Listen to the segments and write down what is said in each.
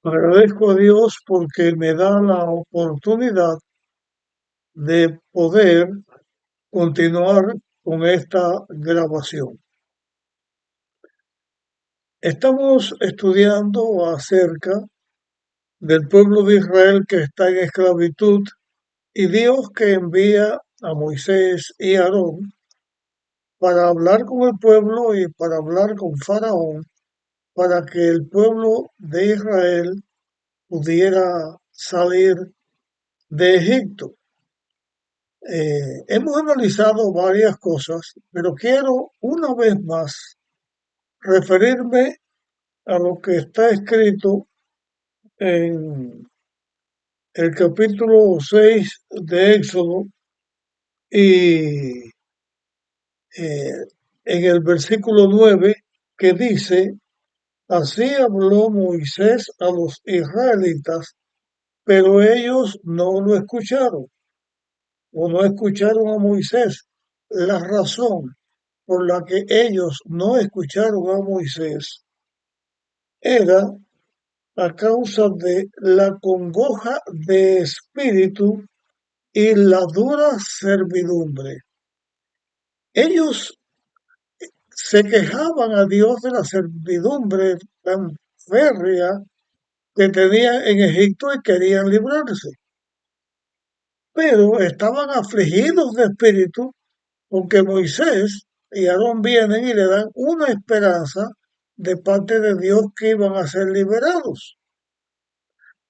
Agradezco a Dios porque me da la oportunidad de poder continuar con esta grabación. Estamos estudiando acerca del pueblo de Israel que está en esclavitud y Dios que envía a Moisés y a Aarón para hablar con el pueblo y para hablar con Faraón para que el pueblo de Israel pudiera salir de Egipto. Hemos analizado varias cosas, pero quiero una vez más referirme a lo que está escrito en el capítulo 6 de Éxodo y eh, en el versículo 9 que dice, así habló Moisés a los israelitas, pero ellos no lo escucharon o no escucharon a Moisés. La razón por la que ellos no escucharon a Moisés era a causa de la congoja de espíritu y la dura servidumbre. Ellos se quejaban a Dios de la servidumbre tan férrea que tenían en Egipto y querían librarse, pero estaban afligidos de espíritu porque Moisés y Aarón vienen y le dan una esperanza de parte de Dios que iban a ser liberados.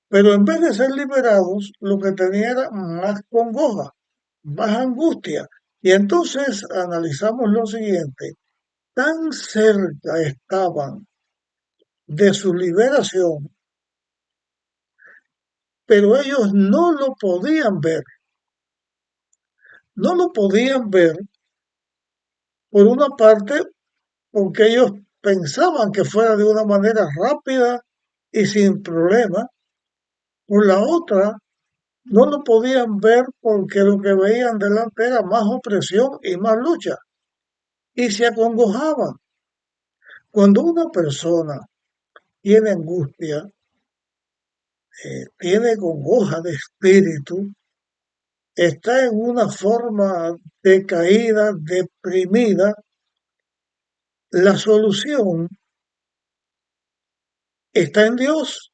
Pero en vez de ser liberados, lo que tenía era más congoja, más angustia. Y entonces analizamos lo siguiente, tan cerca estaban de su liberación, pero ellos no lo podían ver. No lo podían ver, por una parte, porque ellos pensaban que fuera de una manera rápida y sin problema. Por la otra, no lo podían ver porque lo que veían delante era más opresión y más lucha. Y se acongojaban. Cuando una persona tiene angustia, tiene congoja de espíritu, está en una forma decaída, deprimida, la solución está en Dios.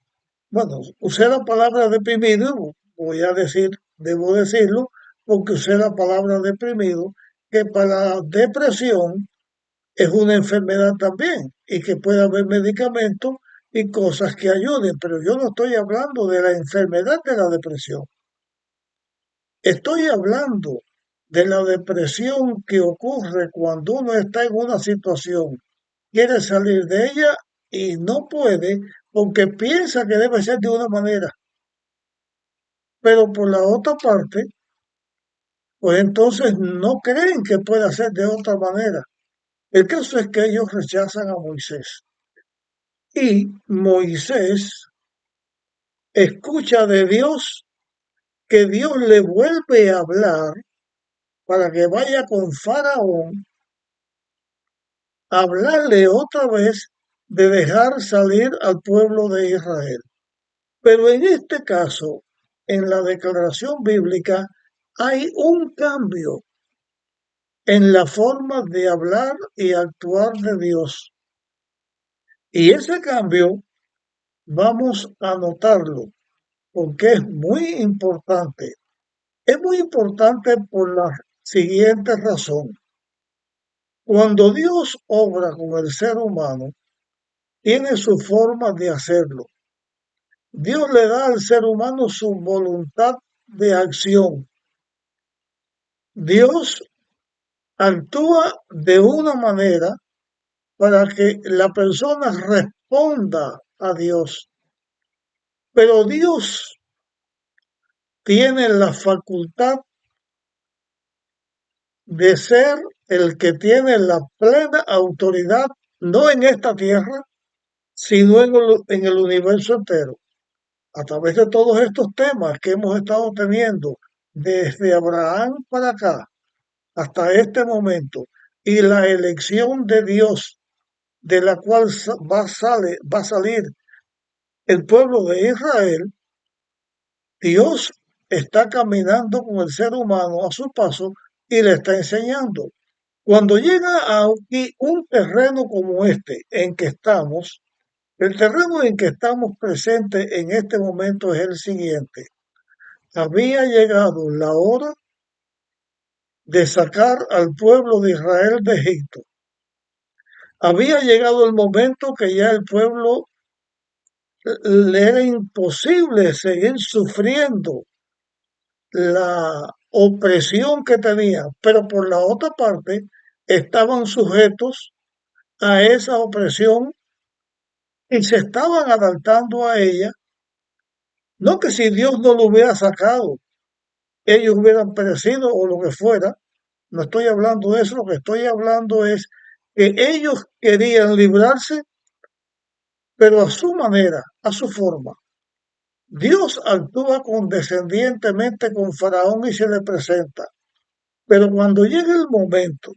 Bueno, usé la palabra deprimido, voy a decir, debo decirlo, porque usé la palabra deprimido, que para la depresión es una enfermedad también y que puede haber medicamentos y cosas que ayuden, pero yo no estoy hablando de la enfermedad de la depresión. Estoy hablando de la depresión que ocurre cuando uno está en una situación, quiere salir de ella y no puede porque piensa que debe ser de una manera, pero por la otra parte, pues entonces no creen que pueda ser de otra manera. El caso es que ellos rechazan a Moisés y Moisés escucha de Dios que Dios le vuelve a hablar para que vaya con Faraón a hablarle otra vez de dejar salir al pueblo de Israel. Pero en este caso, en la declaración bíblica, hay un cambio en la forma de hablar y actuar de Dios. Y ese cambio vamos a notarlo porque es muy importante. Es muy importante por la siguiente razón. Cuando Dios obra con el ser humano, tiene su forma de hacerlo. Dios le da al ser humano su voluntad de acción. Dios actúa de una manera para que la persona responda a Dios. Pero Dios tiene la facultad de ser el que tiene la plena autoridad, no en esta tierra, sino en el universo entero. A través de todos estos temas que hemos estado teniendo desde Abraham para acá, hasta este momento, y la elección de Dios, de la cual va a salir el pueblo de Israel, Dios está caminando con el ser humano a su paso y le está enseñando. Cuando llega a un terreno como este en que estamos, el terreno en que estamos presentes en este momento es el siguiente. Había llegado la hora de sacar al pueblo de Israel de Egipto. Había llegado el momento que ya el pueblo le era imposible seguir sufriendo la opresión que tenía, pero por la otra parte estaban sujetos a esa opresión y se estaban adaptando a ella. No que si Dios no lo hubiera sacado, ellos hubieran perecido o lo que fuera. No estoy hablando de eso, lo que estoy hablando es que ellos querían librarse, pero a su manera, a su forma. Dios actúa condescendientemente con Faraón y se le presenta. Pero cuando llega el momento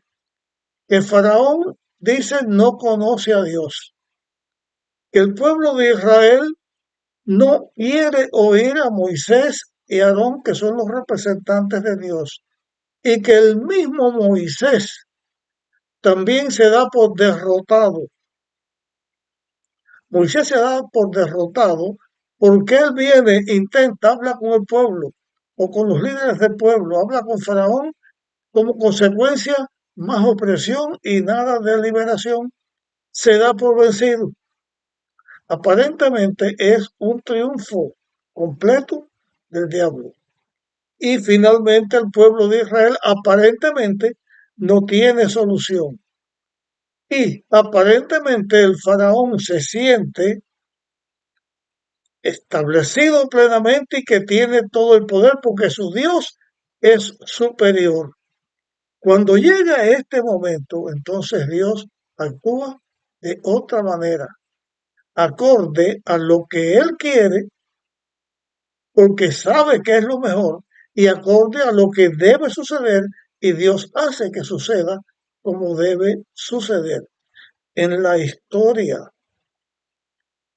que Faraón dice no conoce a Dios, que el pueblo de Israel no quiere oír a Moisés y Aarón, que son los representantes de Dios, y que el mismo Moisés también se da por derrotado. Moisés se da por derrotado porque él viene, intenta, habla con el pueblo o con los líderes del pueblo, habla con Faraón, como consecuencia más opresión y nada de liberación, se da por vencido. Aparentemente es un triunfo completo del diablo. Y finalmente el pueblo de Israel aparentemente no tiene solución. Y aparentemente el faraón se siente establecido plenamente y que tiene todo el poder porque su Dios es superior. Cuando llega este momento, entonces Dios actúa de otra manera, acorde a lo que Él quiere, porque sabe que es lo mejor, y acorde a lo que debe suceder, y Dios hace que suceda como debe suceder. En la historia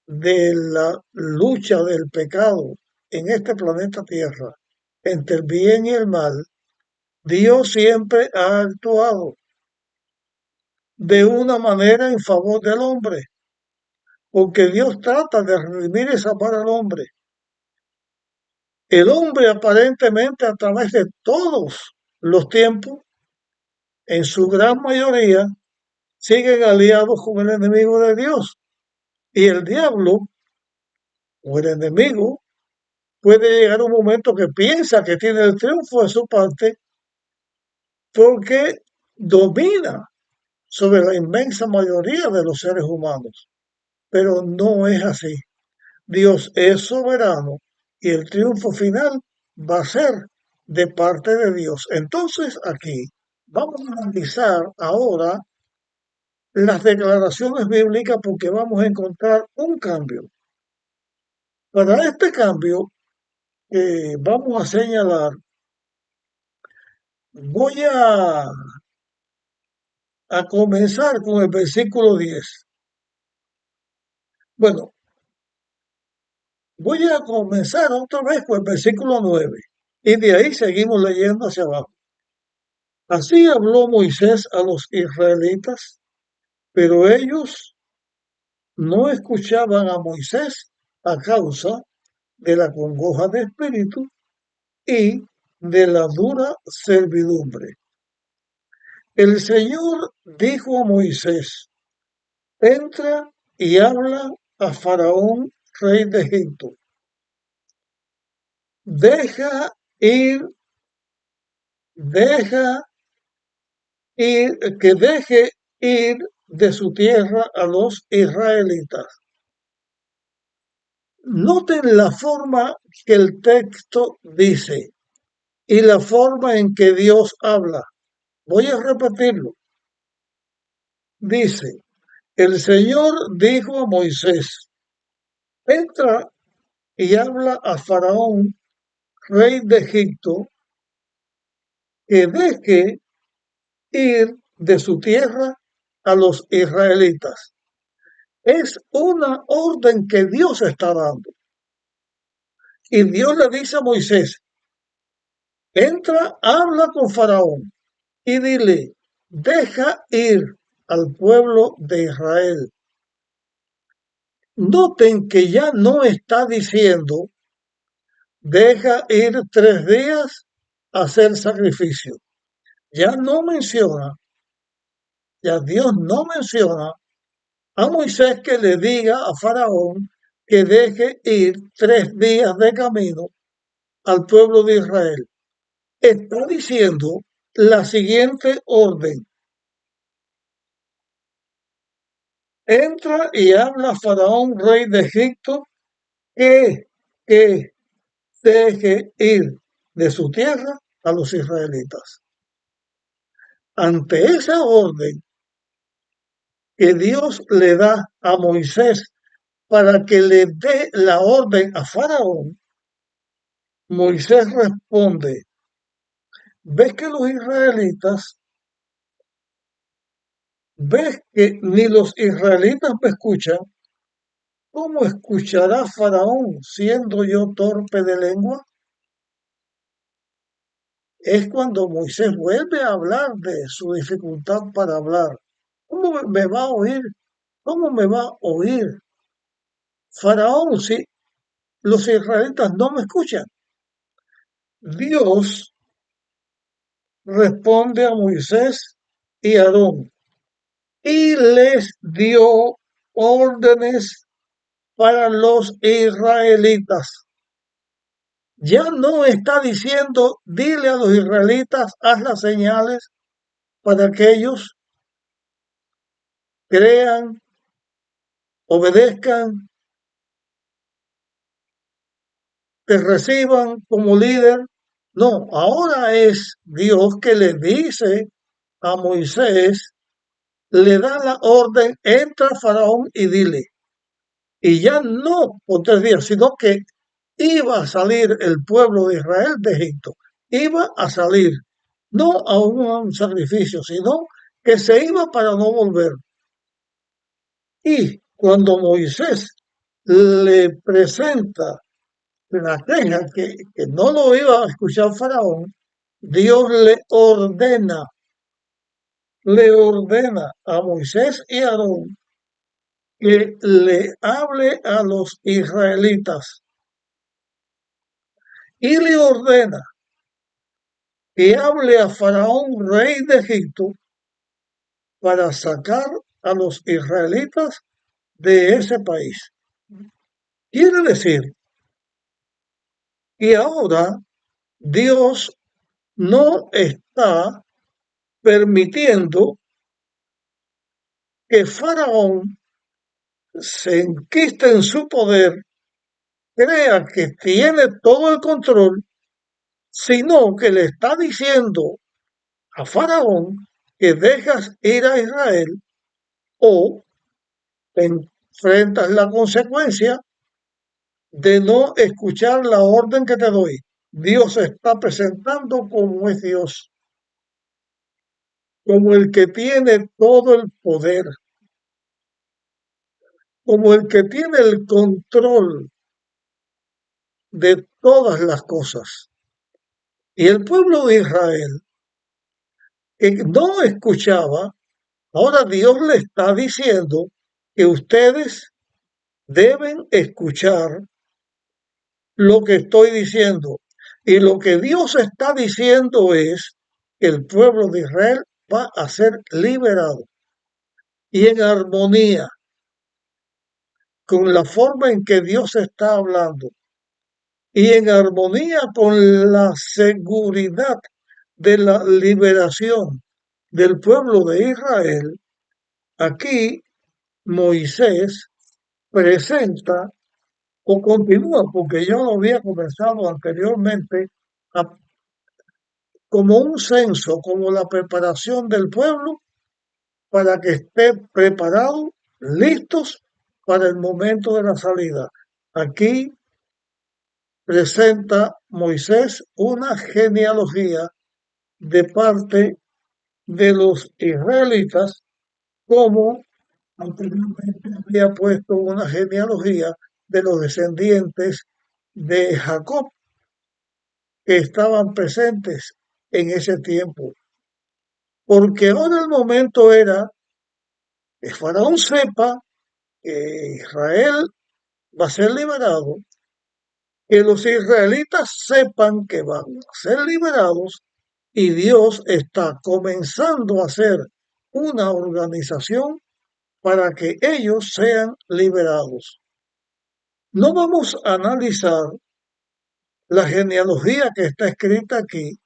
de la lucha del pecado en este planeta Tierra, entre el bien y el mal, Dios siempre ha actuado de una manera en favor del hombre, porque Dios trata de redimir y salvar al hombre. El hombre aparentemente a través de todos los tiempos, en su gran mayoría, siguen aliados con el enemigo de Dios. Y el diablo o el enemigo puede llegar un momento que piensa que tiene el triunfo de su parte porque domina sobre la inmensa mayoría de los seres humanos. Pero no es así. Dios es soberano y el triunfo final va a ser de parte de Dios. Entonces aquí vamos a analizar ahora las declaraciones bíblicas porque vamos a encontrar un cambio. Para este cambio que vamos a señalar, voy a comenzar con el versículo 10. Bueno, voy a comenzar otra vez con el versículo 9 y de ahí seguimos leyendo hacia abajo. Así habló Moisés a los israelitas, pero ellos no escuchaban a Moisés a causa de la congoja de espíritu y de la dura servidumbre. El Señor dijo a Moisés, entra y habla a Faraón, rey de Egipto. Deja ir, deja ir, que deje ir de su tierra a los israelitas. Noten la forma que el texto dice y la forma en que Dios habla. Voy a repetirlo. Dice, el Señor dijo a Moisés, entra y habla a Faraón, rey de Egipto, que deje ir de su tierra a los israelitas. Es una orden que Dios está dando. Y Dios le dice a Moisés, entra, habla con Faraón y dile, deja ir al pueblo de Israel. Noten que ya no está diciendo, deja ir 3 días a hacer sacrificio. Ya no menciona, ya Dios no menciona a Moisés que le diga a Faraón que deje ir 3 días de camino al pueblo de Israel. Está diciendo la siguiente orden. Entra y habla a Faraón, rey de Egipto, que deje ir de su tierra a los israelitas. Ante esa orden que Dios le da a Moisés para que le dé la orden a Faraón, Moisés responde, ¿ves que los israelitas, ves que ni los israelitas me escuchan? ¿Cómo escuchará Faraón siendo yo torpe de lengua? Es cuando Moisés vuelve a hablar de su dificultad para hablar. ¿Cómo me va a oír? ¿Cómo me va a oír Faraón si los israelitas no me escuchan? Dios responde a Moisés y Aarón y les dio órdenes para los israelitas. Ya no está diciendo, dile a los israelitas, haz las señales para que ellos crean, obedezcan, te reciban como líder. No, ahora es Dios que le dice a Moisés, le da la orden, entra Faraón y dile. Y ya no por 3 días, sino que iba a salir el pueblo de Israel de Egipto. Iba a salir, no a un sacrificio, sino que se iba para no volver. Y cuando Moisés le presenta la queja que no lo iba a escuchar Faraón, Dios le ordena a Moisés y a Aarón que le hable a los israelitas y le ordena que hable a Faraón, rey de Egipto, para sacar a los israelitas de ese país. Quiere decir que ahora Dios no está permitiendo que Faraón se enquiste en su poder, crea que tiene todo el control, sino que le está diciendo a Faraón que dejas ir a Israel o enfrentas la consecuencia de no escuchar la orden que te doy. Dios se está presentando como es Dios, como el que tiene todo el poder, como el que tiene el control de todas las cosas. Y el pueblo de Israel, que no escuchaba, ahora Dios le está diciendo que ustedes deben escuchar lo que estoy diciendo. Y lo que Dios está diciendo es que el pueblo de Israel va a ser liberado y en armonía con la forma en que Dios está hablando y en armonía con la seguridad de la liberación del pueblo de Israel. Aquí Moisés presenta o continúa, porque yo lo había comenzado anteriormente, como un censo, como la preparación del pueblo para que esté preparado, listos para el momento de la salida. Aquí presenta Moisés una genealogía de parte de los israelitas, como Anteriormente había puesto una genealogía de los descendientes de Jacob que estaban presentes en ese tiempo, porque ahora el momento era que Faraón sepa que Israel va a ser liberado, que los israelitas sepan que van a ser liberados y Dios está comenzando a hacer una organización para que ellos sean liberados. No vamos a analizar la genealogía que está escrita aquí.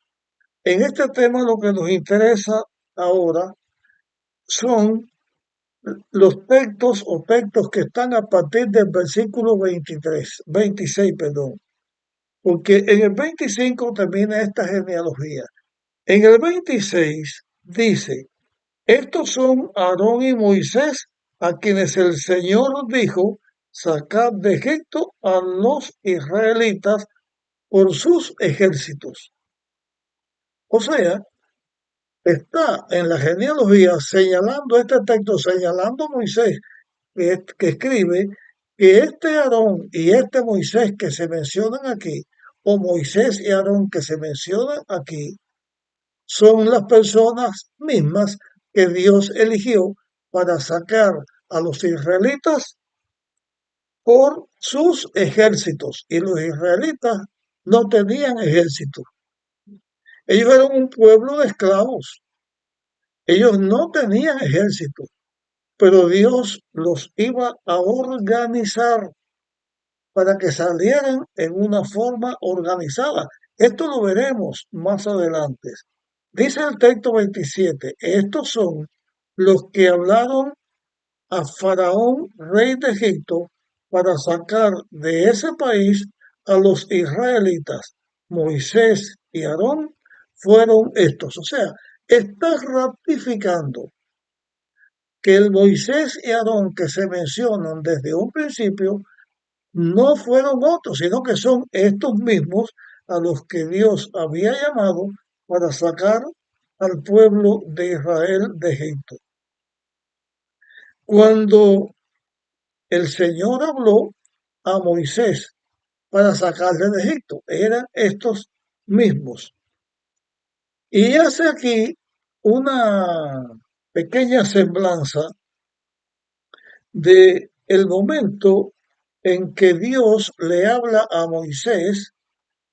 En este tema lo que nos interesa ahora son los textos que están a partir del versículo 26, perdón, porque en el 25 termina esta genealogía. En el 26 dice, estos son Aarón y Moisés, a quienes el Señor dijo, sacad de Egipto a los israelitas por sus ejércitos. O sea, está en la genealogía señalando este texto, señalando a Moisés, que escribe que este Aarón y este Moisés que se mencionan aquí, o Moisés y Aarón que se mencionan aquí, son las personas mismas que Dios eligió para sacar a los israelitas por sus ejércitos. Y los israelitas no tenían ejército. Ellos eran un pueblo de esclavos. Ellos no tenían ejército, pero Dios los iba a organizar para que salieran en una forma organizada. Esto lo veremos más adelante. Dice el texto 27, estos son los que hablaron a Faraón, rey de Egipto, para sacar de ese país a los israelitas. Moisés y Aarón fueron estos. O sea, está ratificando que el Moisés y Aarón que se mencionan desde un principio no fueron otros, sino que son estos mismos a los que Dios había llamado para sacar al pueblo de Israel de Egipto. Cuando el Señor habló a Moisés para sacarle de Egipto, eran estos mismos. Y hace aquí una pequeña semblanza de el momento en que Dios le habla a Moisés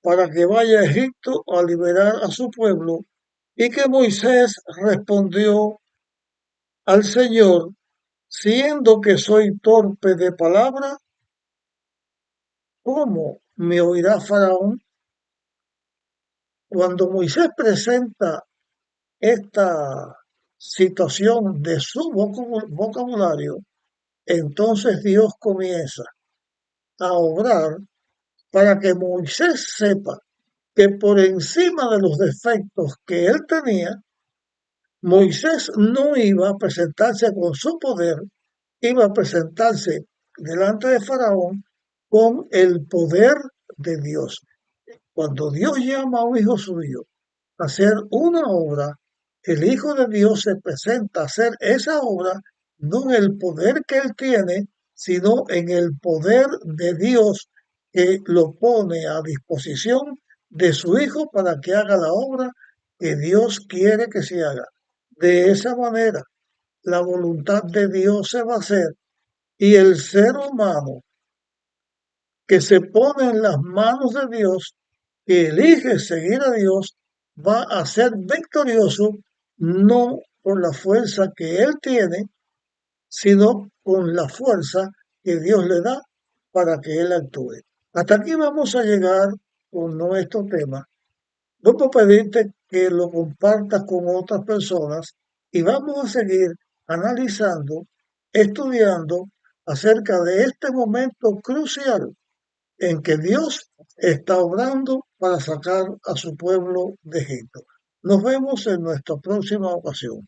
para que vaya a Egipto a liberar a su pueblo y que Moisés respondió al Señor, siendo que soy torpe de palabra, ¿cómo me oirá Faraón? Cuando Moisés presenta esta situación de su vocabulario, entonces Dios comienza a obrar para que Moisés sepa que por encima de los defectos que él tenía, Moisés no iba a presentarse con su poder, iba a presentarse delante de Faraón con el poder de Dios. Cuando Dios llama a un hijo suyo a hacer una obra, el Hijo de Dios se presenta a hacer esa obra no en el poder que él tiene, sino en el poder de Dios que lo pone a disposición de su Hijo para que haga la obra que Dios quiere que se haga. De esa manera, la voluntad de Dios se va a hacer y el ser humano que se pone en las manos de Dios, que elige seguir a Dios, va a ser victorioso no por la fuerza que él tiene, sino con la fuerza que Dios le da para que él actúe. Hasta aquí vamos a llegar con nuestro tema. Voy a pedirte que lo compartas con otras personas y vamos a seguir analizando, estudiando acerca de este momento crucial en que Dios está obrando para sacar a su pueblo de Egipto. Nos vemos en nuestra próxima ocasión.